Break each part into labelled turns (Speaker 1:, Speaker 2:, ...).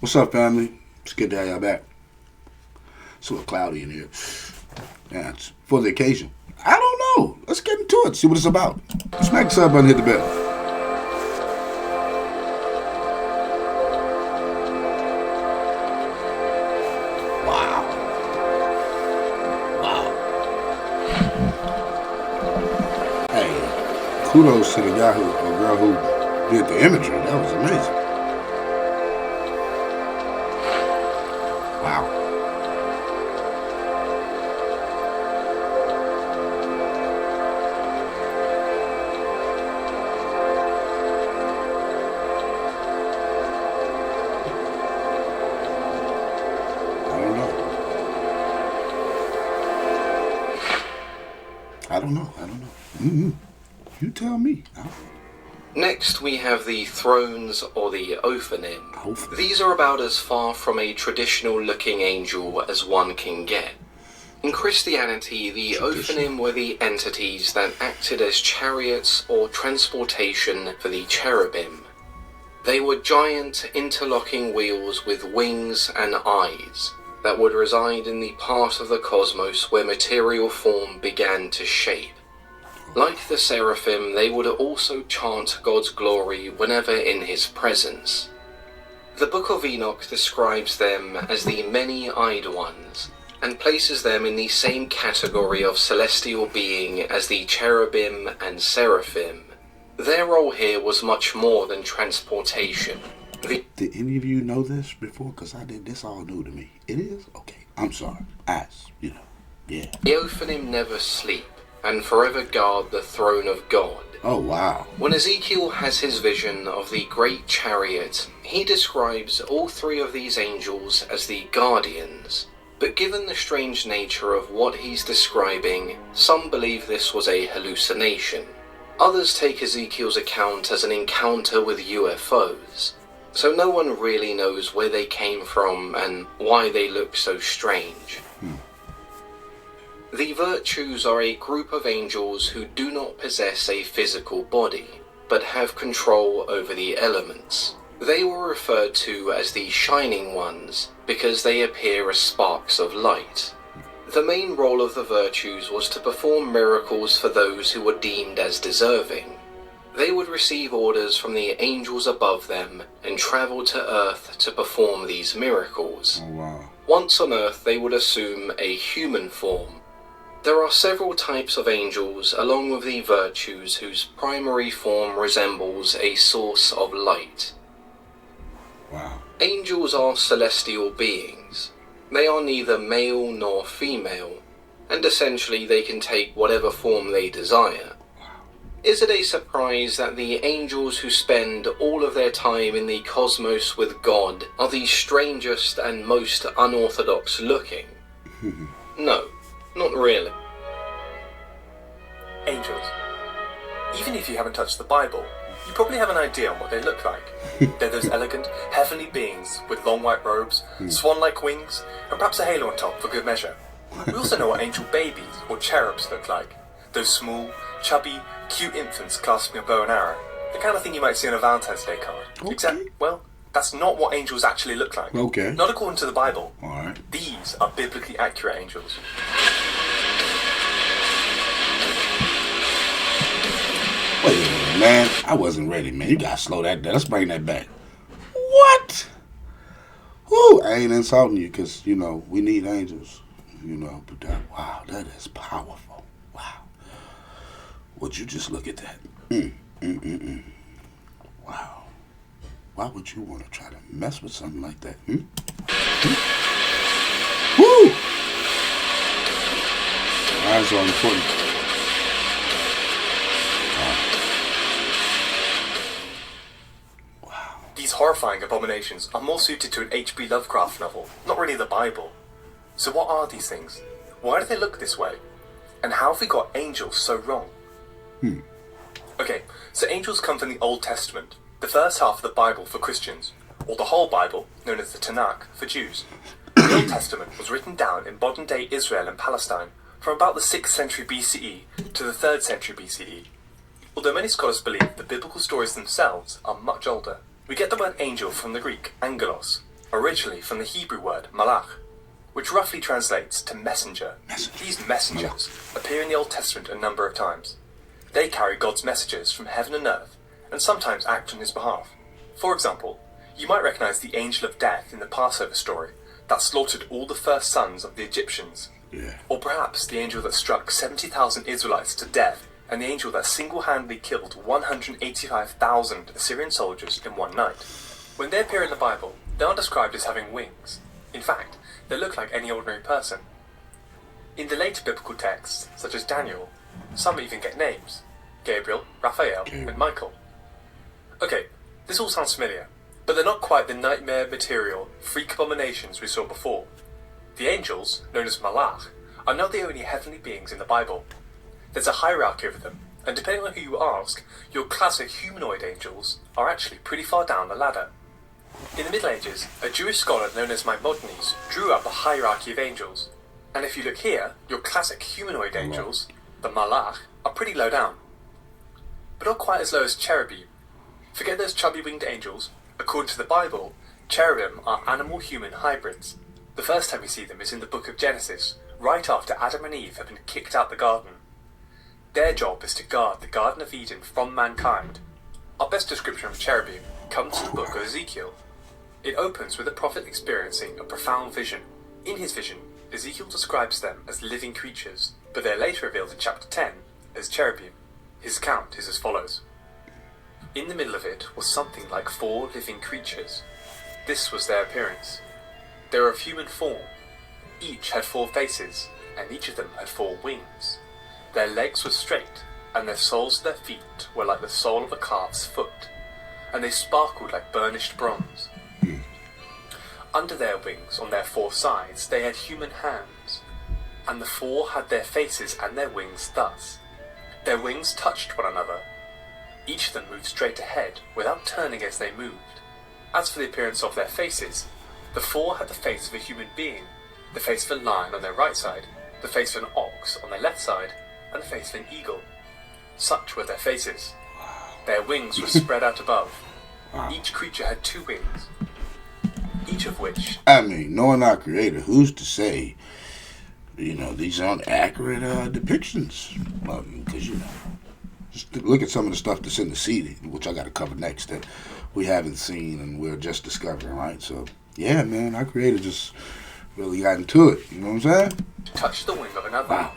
Speaker 1: What's up, family? It's good to have y'all back. It's a little cloudy in here. Yeah, it's for the occasion. I don't know. Let's get into it. See what it's about. Smack the sub button, hit the bell. Wow. Hey, kudos to the guy or girl who did the imagery. That was amazing. Wow. I don't know. Mm-hmm. You tell me.
Speaker 2: Next, we have the thrones, or the Ophanim. These are about as far from a traditional-looking angel as one can get. In Christianity, the Ophanim were the entities that acted as chariots or transportation for the Cherubim. They were giant interlocking wheels with wings and eyes that would reside in the part of the cosmos where material form began to shape. Like the Seraphim, they would also chant God's glory whenever in his presence. The Book of Enoch describes them as the many-eyed ones, and places them in the same category of celestial being as the Cherubim and Seraphim. Their role here was much more than transportation.
Speaker 1: Did any of you know this before? Because I did. This all new to me. It is? Okay. I'm sorry. Yeah.
Speaker 2: The Ophanim never sleep and forever guard the throne of God.
Speaker 1: Oh, wow.
Speaker 2: When Ezekiel has his vision of the great chariot, he describes all three of these angels as the guardians. But given the strange nature of what he's describing, some believe this was a hallucination. Others take Ezekiel's account as an encounter with UFOs. So no one really knows where they came from and why they look so strange. The virtues are a group of angels who do not possess a physical body, but have control over the elements. They were referred to as the Shining Ones because they appear as sparks of light. The main role of the virtues was to perform miracles for those who were deemed as deserving. They would receive orders from the angels above them and travel to Earth to perform these miracles.
Speaker 1: Oh, wow.
Speaker 2: Once on Earth, they would assume a human form. There are several types of angels along with the virtues whose primary form resembles a source of light.
Speaker 1: Wow.
Speaker 2: Angels are celestial beings. They are neither male nor female, and essentially they can take whatever form they desire. Is it a surprise that the angels who spend all of their time in the cosmos with God are the strangest and most unorthodox looking? No, not really.
Speaker 3: Angels. Even if you haven't touched the Bible, you probably have an idea on what they look like. They're those elegant, heavenly beings with long white robes, swan-like wings, and perhaps a halo on top for good measure. We also know what angel babies or cherubs look like. Those small, chubby, cute infants clasping a bow and arrow. The kind of thing you might see on a Valentine's Day card.
Speaker 1: Okay.
Speaker 3: Except, well, that's not what angels actually look like.
Speaker 1: Okay.
Speaker 3: Not according to the Bible.
Speaker 1: Alright.
Speaker 3: These are biblically accurate angels.
Speaker 1: Wait a minute, man. I wasn't ready, man. You gotta slow that down. Let's bring that back. What? Woo! I ain't insulting you because, we need angels. But that is powerful. Wow. Would you just look at that? Wow. Why would you want to try to mess with something like that? Woo! Eyes are important. Wow.
Speaker 3: These horrifying abominations are more suited to an H.P. Lovecraft novel, not really the Bible. So what are these things? Why do they look this way? And how have we got angels so wrong? Okay, so angels come from the Old Testament, the first half of the Bible for Christians, or the whole Bible, known as the Tanakh, for Jews. The Old Testament was written down in modern-day Israel and Palestine from about the 6th century BCE to the 3rd century BCE. Although many scholars believe the biblical stories themselves are much older. We get the word angel from the Greek, angelos, originally from the Hebrew word malach, which roughly translates to messenger. These messengers appear in the Old Testament a number of times. They carry God's messages from heaven and earth, and sometimes act on his behalf. For example, you might recognize the angel of death in the Passover story that slaughtered all the first sons of the Egyptians.
Speaker 1: Yeah.
Speaker 3: Or perhaps the angel that struck 70,000 Israelites to death, and the angel that single-handedly killed 185,000 Assyrian soldiers in one night. When they appear in the Bible, they aren't described as having wings. In fact, they look like any ordinary person. In the later biblical texts, such as Daniel, some even get names: Gabriel, Raphael, and Michael. Okay, this all sounds familiar, but they're not quite the nightmare material freak abominations we saw before. The angels, known as malach, are not the only heavenly beings in the Bible. There's a hierarchy of them, and depending on who you ask, your classic humanoid angels are actually pretty far down the ladder. In the Middle Ages, a Jewish scholar known as Maimonides drew up a hierarchy of angels, and if you look here, your classic humanoid angels, the malach, are pretty low down. But not quite as low as cherubim. Forget those chubby-winged angels. According to the Bible, cherubim are animal-human hybrids. The first time we see them is in the book of Genesis, right after Adam and Eve have been kicked out the garden. Their job is to guard the Garden of Eden from mankind. Our best description of cherubim comes from the book of Ezekiel. It opens with the prophet experiencing a profound vision. In his vision, Ezekiel describes them as living creatures, but they're later revealed in chapter 10 as cherubim. His account is as follows. In the middle of it was something like 4 living creatures. This was their appearance. They were of human form. Each had 4 faces, and each of them had 4 wings. Their legs were straight, and the soles of their feet were like the sole of a calf's foot, and they sparkled like burnished bronze. Under their wings, on their 4 sides, they had human hands, and the 4 had their faces and their wings thus. Their wings touched one another. Each of them moved straight ahead, without turning as they moved. As for the appearance of their faces, the 4 had the face of a human being, the face of a lion on their right side, the face of an ox on their left side, and the face of an eagle. Such were their faces. Their wings were spread out above. Each creature had 2 wings, each of which...
Speaker 1: I mean, knowing our creator, who's to say, these aren't accurate depictions? Because, just look at some of the stuff that's in the CD, which I got to cover next, that we haven't seen and we're just discovering, right? So, yeah, man, our creator just really got into it. You know what I'm saying?
Speaker 3: Touched the wing of another,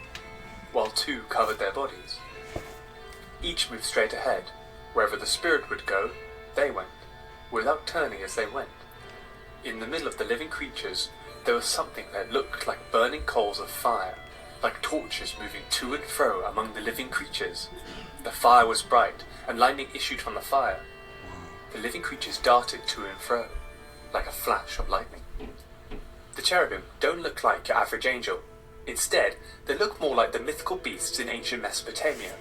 Speaker 3: while 2 covered their bodies. Each moved straight ahead. Wherever the spirit would go, they went, without turning as they went. In the middle of the living creatures, there was something that looked like burning coals of fire, like torches moving to and fro among the living creatures. The fire was bright, and lightning issued from the fire. The living creatures darted to and fro, like a flash of lightning. The cherubim don't look like your average angel. Instead, they look more like the mythical beasts in ancient Mesopotamia,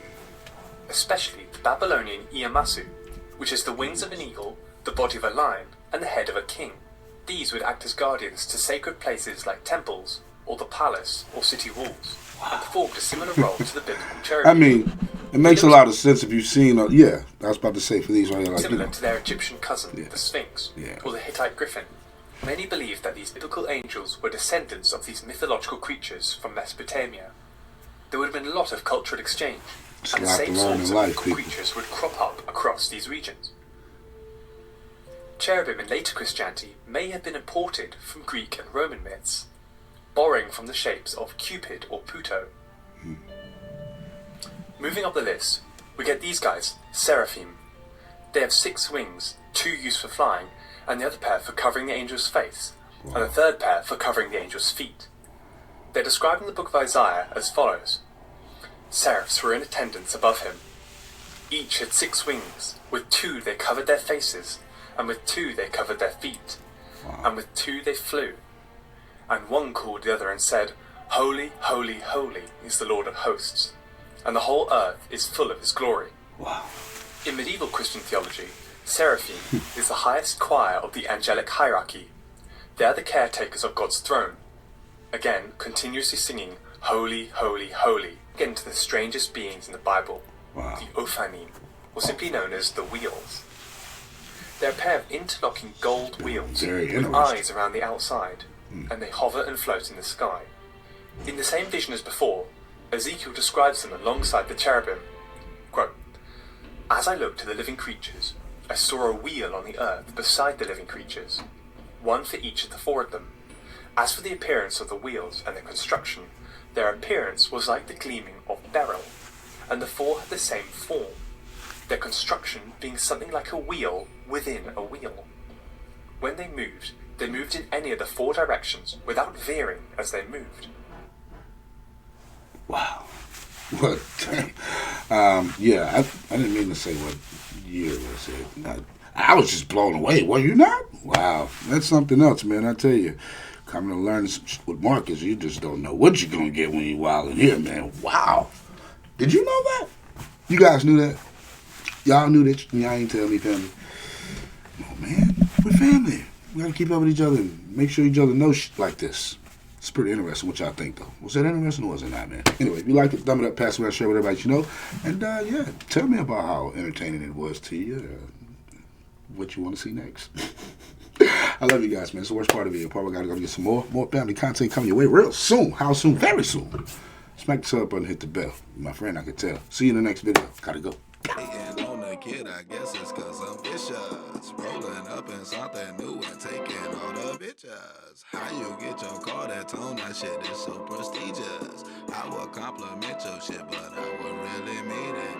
Speaker 3: especially the Babylonian Iyamasu, which has the wings of an eagle, the body of a lion, and the head of a king. These would act as guardians to sacred places like temples, or the palace, or city walls, and performed a similar role to the biblical cherubim.
Speaker 1: I mean, it makes a lot of sense if you've seen, I was about to say for these right here.
Speaker 3: Similar to their Egyptian cousin, the Sphinx, or the Hittite griffin. Many believe that these biblical angels were descendants of these mythological creatures from Mesopotamia. There would have been a lot of cultural exchange, and the same sorts of mythical creatures would crop up across these regions. Cherubim in later Christianity may have been imported from Greek and Roman myths, borrowing from the shapes of Cupid or Pluto. Moving up the list, we get these guys, Seraphim. They have 6 wings, 2 used for flying, and the other pair for covering the angel's face, and the third pair for covering the angel's feet. They're described in the book of Isaiah as follows. Seraphs were in attendance above him. Each had 6 wings, with 2 they covered their faces, and with 2 they covered their feet, and with 2 they flew. And one called the other and said, Holy, holy, holy is the Lord of hosts, and the whole earth is full of his glory.
Speaker 1: Wow.
Speaker 3: In medieval Christian theology, Seraphim is the highest choir of the angelic hierarchy. They are the caretakers of God's throne. Again, continuously singing, Holy, holy, holy, again to the strangest beings in the Bible, the Ophanim, or simply known as the wheels. They're a pair of interlocking gold wheels
Speaker 1: Very
Speaker 3: with
Speaker 1: interesting.
Speaker 3: eyes around the outside, and they hover and float in the sky. In the same vision as before, Ezekiel describes them alongside the cherubim. Quote, "As I looked to the living creatures, I saw a wheel on the earth beside the living creatures, one for each of the four of them. As for the appearance of the wheels and their construction, their appearance was like the gleaming of beryl, and the four had the same form, their construction being something like a wheel within a wheel. When they moved in any of the four directions without veering as they moved."
Speaker 1: Wow. What? Yeah, I didn't mean to say what year was it. I was just blown away. Were you not? Wow. That's something else, man. I tell you, coming to learn with Marcus, you just don't know what you're going to get when you wild in here, man. Wow. Did you know that? You guys knew that? Y'all knew that? Y'all ain't tell me, family. Oh, man. We're family. We got to keep up with each other and make sure each other knows shit like this. It's pretty interesting what y'all think, though. Was that interesting or was it not, man? Anyway, if you like it, thumb it up, pass it around, share with everybody you know. And, yeah, tell me about how entertaining it was to you. What you want to see next. I love you guys, man. It's the worst part of it. Probably got to go get some more family content coming your way real soon. How soon? Very soon. Smack the sub button, hit the bell. My friend, I can tell. See you in the next video. Gotta go.
Speaker 4: Hating on the kid, I guess it's cause I'm vicious. Rolling up in something new and taking all the bitches. How you get your car that tone, that shit is so prestigious. I would compliment your shit, but I would really mean it.